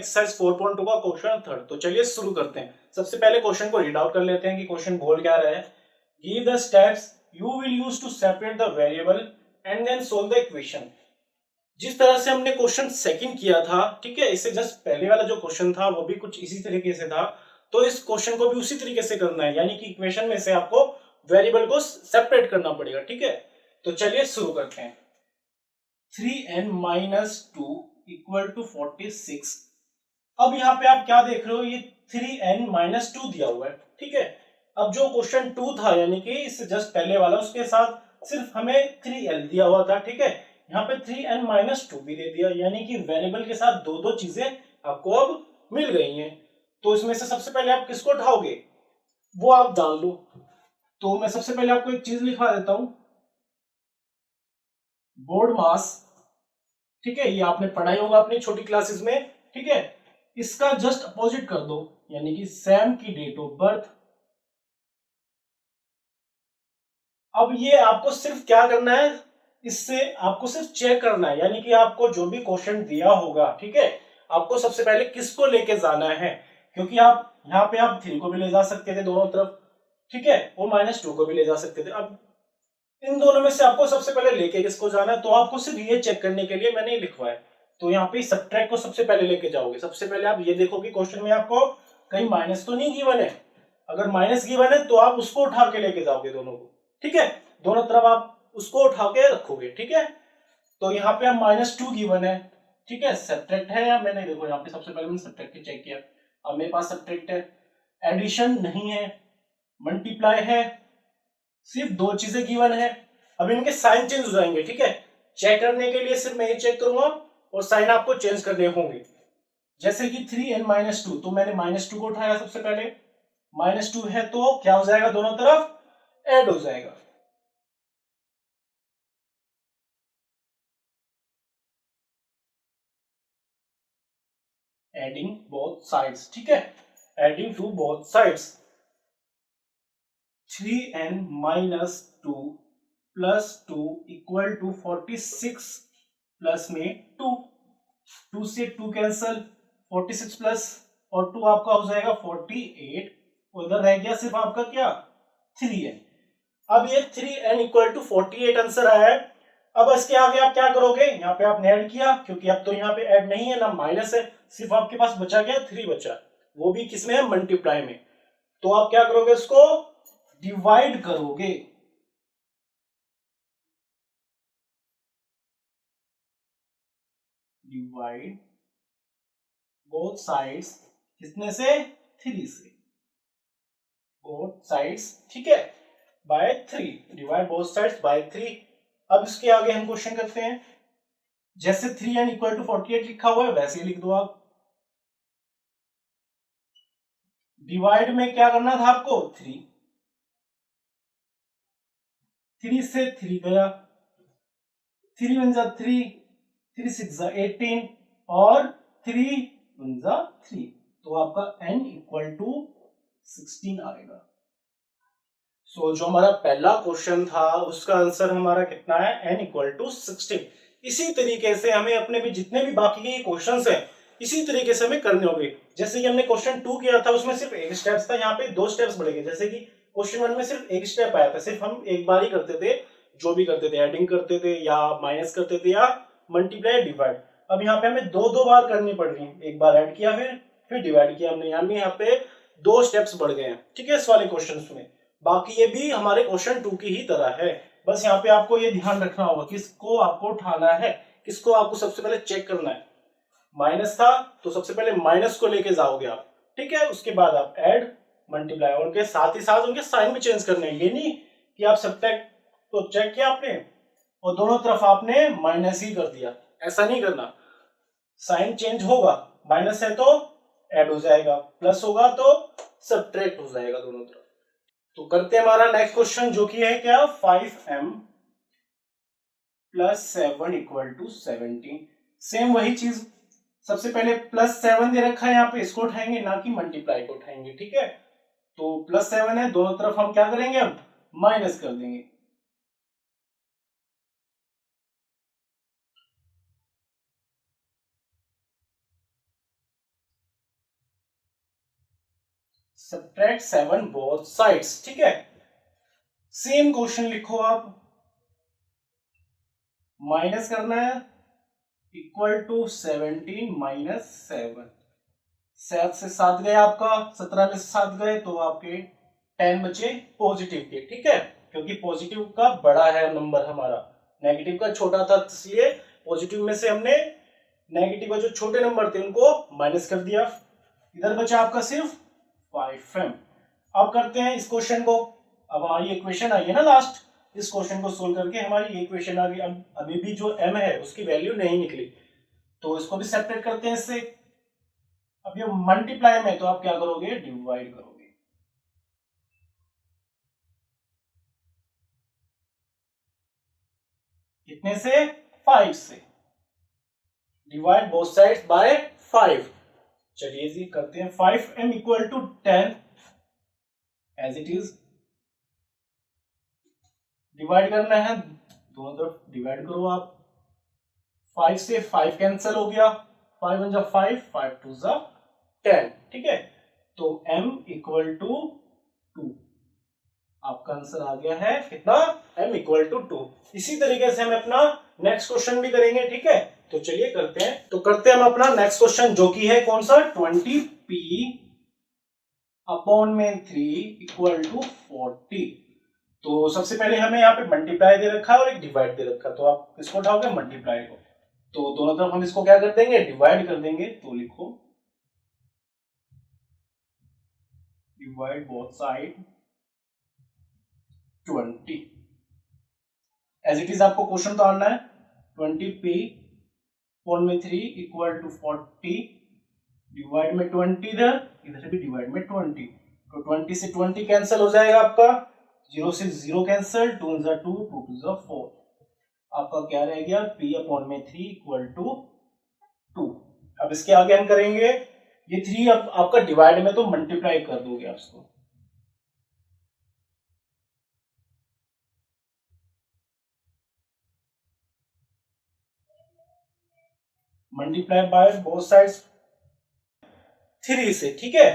Exercise 4.2 का question third. तो चलिए शुरू करते हैं। सबसे पहले क्वेश्चन को रीड आउट कर लेते हैं कि क्वेश्चन बोल क्या रहा है। Give the steps you will use to separate the variable and then solve the equation. जिस तरह से हमने क्वेश्चन सेकंड किया था, ठीक है, इससे जस्ट पहले वाला जो क्वेश्चन था वो भी कुछ इसी तरीके से था। तो इस क्वेश्चन को भी उसी तरीके से करना है, यानी कि इक्वेशन में से आपको वेरिएबल को सेपरेट करना पड़ेगा। ठीक है, तो चलिए शुरू करते हैं। 3n minus 2 equal to 46। अब यहाँ पे आप क्या देख रहे हो, ये 3n माइनस 2 दिया हुआ है। ठीक है, अब जो क्वेश्चन 2 था यानी कि इससे जस्ट पहले वाला, उसके साथ सिर्फ हमें 3l दिया हुआ था। ठीक है, यहाँ पे 3n माइनस 2 भी दे दिया, यानी कि वेरिएबल के साथ दो दो चीजें आपको अब मिल गई हैं। तो इसमें से सबसे पहले आप किसको उठाओगे वो आप डाल लो। तो मैं सबसे पहले आपको एक चीज लिखवा देता हूं, बोर्ड मास। ठीक है, ये आपने पढ़ा ही होगा अपनी छोटी क्लासेस में। ठीक है, इसका जस्ट अपोजिट कर दो, यानी कि सैम की डेट ऑफ बर्थ। अब ये आपको सिर्फ क्या करना है, इससे आपको सिर्फ चेक करना है, यानी कि आपको जो भी क्वेश्चन दिया होगा, ठीक है, आपको सबसे पहले किसको लेके जाना है, क्योंकि आप यहाँ पे आप 3 को भी ले जा सकते थे दोनों तरफ, ठीक है, और माइनस 2 को भी ले जा सकते थे। अब इन दोनों में से आपको सबसे पहले लेके किसको जाना है, तो आपको सिर्फ ये चेक करने के लिए मैंने लिखवा है। तो यहाँ पे सब्ट्रैक्ट को सबसे पहले लेके जाओगे। सबसे पहले आप ये देखो कि क्वेश्चन में आपको कहीं माइनस तो नहीं गिवन है। अगर माइनस गिवन है तो आप उसको उठा के लेके जाओगे दोनों को। ठीक है, दोनों तरफ आप उसको उठा के रखोगे। ठीक है, तो यहाँ पे आप -2 गिवन है। ठीक है, सब्ट्रैक्ट है या मैंने देखो यहाँ पे सबसे पहले मैंने सब्ट्रैक्ट चेक किया, अब मेरे पास सब्ट्रैक्ट है, एडिशन नहीं है, मल्टीप्लाई है, सिर्फ दो चीजें गिवन है। अब इनके साइन चेंज हो जाएंगे। ठीक है, चेक करने के लिए सिर्फ मैं ये चेक करूंगा और साइन आपको चेंज करने होंगे। जैसे कि 3n माइनस 2, तो मैंने -2 को उठाया सबसे पहले, -2 है तो क्या हो जाएगा, दोनों तरफ ऐड हो जाएगा। Adding both sides. ठीक है, adding to both sides. 3n minus 2 plus 2 equal to 46 plus में 2, 2 से 2 कैंसल, 46 प्लस और 2 आपका हो जाएगा 48, उधर रह गया सिर्फ आपका क्या 3n। अब ये 3n इक्वल टू 48 आंसर आया है। अब इसके आगे आप क्या करोगे, यहाँ पे आपने ऐड किया, क्योंकि अब तो यहाँ पे ऐड नहीं है ना माइनस है, सिर्फ आपके पास बचा क्या 3 बचा, वो भी किसमें है, मल्टीप्लाई में। तो आप क्या करोगे, इसको डिवाइड करोगे। डिवाइड बोथ साइड्स कितने से, 3 से, बोथ साइड्स, ठीक है, by 3, divide both sides by 3। अब इसके आगे हम क्वेश्चन करते हैं। जैसे 3n इक्वल टू 48 लिखा हुआ है वैसे ही लिख दो आप। डिवाइड में क्या करना था आपको, 3 से 3 गया, 3 वन जा 3, 3 सिक्स जा 18 और 3 वन जा 3, तो आपका n इक्वल टू 16 आएगा। सो जो हमारा पहला क्वेश्चन था उसका आंसर हमारा कितना है, n इक्वल टू 16। इसी तरीके से हमें अपने भी जितने भी बाकी के क्वेश्चंस हैं इसी तरीके से हमें करने होंगे। जैसे कि हमने क्वेश्चन 2 किया था उसमें सिर्फ एक स्टेप्स था, यहाँ पे 2 स्टेप्स बढ़ेंगे। जैसे कि क्वेश्चन 1 में सिर्फ एक स्टेप आया था, सिर्फ हम एक बार ही करते थे, जो भी करते थे, एडिंग करते थे या माइनस करते थे या मल्टीप्लाई डिवाइड। अब यहाँ पे हमें दो दो बार करनी पड़ रही है, एक बार ऐड किया फिर डिवाइड किया हमने, यानी यहाँ पे 2 स्टेप्स बढ़ गए हैं। ठीक है, इस वाले क्वेश्चन में बाकी ये भी हमारे क्वेश्चन 2 की ही तरह है। बस यहाँ पे आपको ये ध्यान रखना होगा किसको आपको उठाना है, किसको आपको सबसे पहले चेक करना है। माइनस था तो सबसे पहले माइनस को लेके जाओगे आप। ठीक है, उसके बाद आप ऐड, मल्टीप्लाई, और उनके साथ ही साथ उनके साइन भी चेंज करने हैं। ये नहीं कि आप सब्ट्रैक्ट तो चेक किया आपने और दोनों तरफ आपने माइनस ही कर दिया, ऐसा नहीं करना। साइन चेंज होगा, माइनस है तो ऐड हो जाएगा, प्लस होगा तो सब्ट्रैक्ट हो जाएगा दोनों तरफ। तो करते हैं हमारा नेक्स्ट क्वेश्चन, जो कि है क्या, 5m plus 7 equal to 17। Same वही चीज, सबसे पहले +7 दे रखा है यहाँ पे, इसको उठाएंगे ना कि मल्टीप्लाई को उठाएंगे। ठीक है, तो +7 है, दोनों तरफ हम क्या करेंगे, अब माइनस कर देंगे। Subtract 7 both sides. ठीक है, सेम क्वेश्चन लिखो आप, माइनस करना है, इक्वल टू 17 माइनस 7। 7 से 7 गए आपका, 17 में से 7 गए तो आपके 10 बचे पॉजिटिव के। ठीक है, क्योंकि पॉजिटिव का बड़ा है नंबर हमारा, नेगेटिव का छोटा था, इसलिए पॉजिटिव में से हमने नेगेटिव का जो छोटे नंबर थे उनको माइनस कर दिया। इधर बचा आपका सिर्फ 5m। अब करते हैं इस क्वेश्चन को। अब हमारी इक्वेशन आई है ना लास्ट, इस क्वेश्चन को सोल्व करके हमारी इक्वेशन आ गई। अब अभी भी जो m है उसकी वैल्यू नहीं निकली, तो इसको भी सेपरेट करते हैं इससे। अब ये मल्टीप्लाई में तो आप क्या करोगे, डिवाइड करोगे। कितने से, 5 से। Divide both sides by 5। चलिए जी करते हैं। 5m equal to 10 as it is. Divide करना है, दोनों तरफ डिवाइड करो आप। 5 से 5 कैंसिल हो गया, 5 1 जा 5, 5 2 जा 10। ठीक है, तो m इक्वल टू 2। आपका आंसर आ गया है कितना, m इक्वल टू 2। इसी तरीके से हम अपना नेक्स्ट क्वेश्चन भी करेंगे। ठीक है, तो चलिए करते हैं। तो करते हैं हम अपना नेक्स्ट क्वेश्चन, जो कि है कौन सा, 20p अपॉन में 3 इक्वल टू 40। तो सबसे पहले हमें यहाँ पे मल्टीप्लाई दे रखा है और एक डिवाइड दे रखा है, तो आप किसको उठाओगे, मल्टीप्लाई को। तो दोनों तरफ हम इसको क्या कर देंगे, डिवाइड कर देंगे। तो लिखो divide both side 20। As it is आपको क्वेश्चन तो आना है। 20p अपॉन में 3 इक्वल टू 40, डिवाइड में 20, इधर भी डिवाइड में 20। तो 20 से 20 कैंसिल हो जाएगा आपका, 0 से 0 कैंसिल, 2 जा 2, 2 2 जा 4। आपका क्या रह गया, p अपॉन में 3 इक्वल टू 2। अब इसके आगे हम करेंगे, ये 3 अब आपका डिवाइड में तो मल्टीप्लाई कर दोगे आप इसको। मल्टीप्लाई बाय बोथ साइड्स 3 से। ठीक है,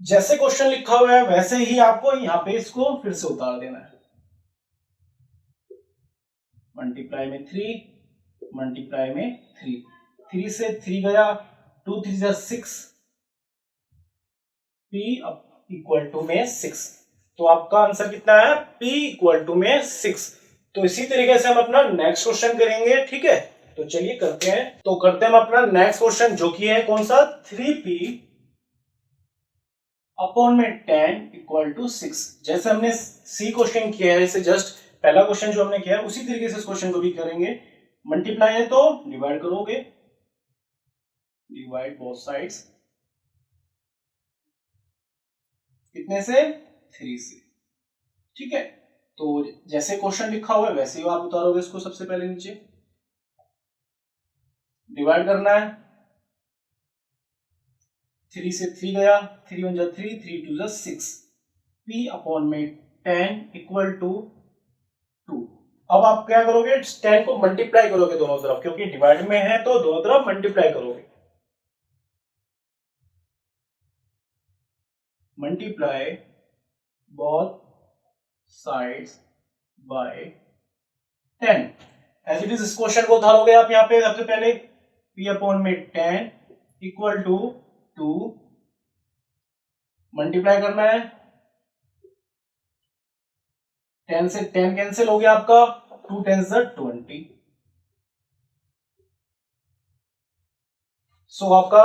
जैसे क्वेश्चन लिखा हुआ है वैसे ही आपको यहाँ पे इसको फिर से उतार देना है। मल्टीप्लाई में 3, मल्टीप्लाई में 3, 3 से 3 गया, 2 3 जा 6, p इक्वल टू में 6। तो आपका आंसर कितना है, p इक्वल टू में 6। तो इसी तरीके से हम अपना नेक्स्ट क्वेश्चन करेंगे। ठीक है, तो चलिए करते हैं। तो करते हैं हम अपना नेक्स्ट क्वेश्चन, जो कि है कौन सा, 3p अपॉन में 10 इक्वल टू 6। जैसे हमने सी क्वेश्चन किया है, इसे जस्ट पहला क्वेश्चन जो हमने किया है उसी तरीके से इस क्वेश्चन को भी करेंगे। मल्टीप्लाई है तो डिवाइड करोगे, डिवाइड बोथ साइड्स, कितने से, 3 से। ठीक है, तो जैसे क्वेश्चन लिखा हुआ है वैसे ही आप उतारोगे इसको। सबसे पहले नीचे डिवाइड करना है, 3 से 3 गया, 3 1 जा 3, 3 2 जा 6, p अपॉन में 10 इक्वल टू 2। अब आप क्या करोगे, 10 को मल्टीप्लाई करोगे दोनों तरफ, क्योंकि डिवाइड में है तो दोनों तरफ मल्टीप्लाई करोगे। Multiply both sides by 10। As it is इस क्वेश्चन को उतारोगे आप यहाँ पे। सबसे पहले p अपॉन में 10 इक्वल टू 2, मल्टीप्लाई करना है, 10 से 10 कैंसिल हो गया आपका, 2 10 जा 20। सो आपका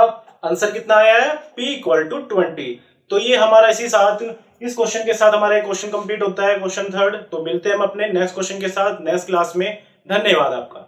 आंसर कितना आया है, p इक्वल टू 20। तो ये हमारा इसी साथ, इस क्वेश्चन के साथ हमारा क्वेश्चन कंप्लीट होता है, क्वेश्चन थर्ड। तो मिलते हैं हम अपने नेक्स्ट क्वेश्चन के साथ नेक्स्ट क्लास में। धन्यवाद आपका।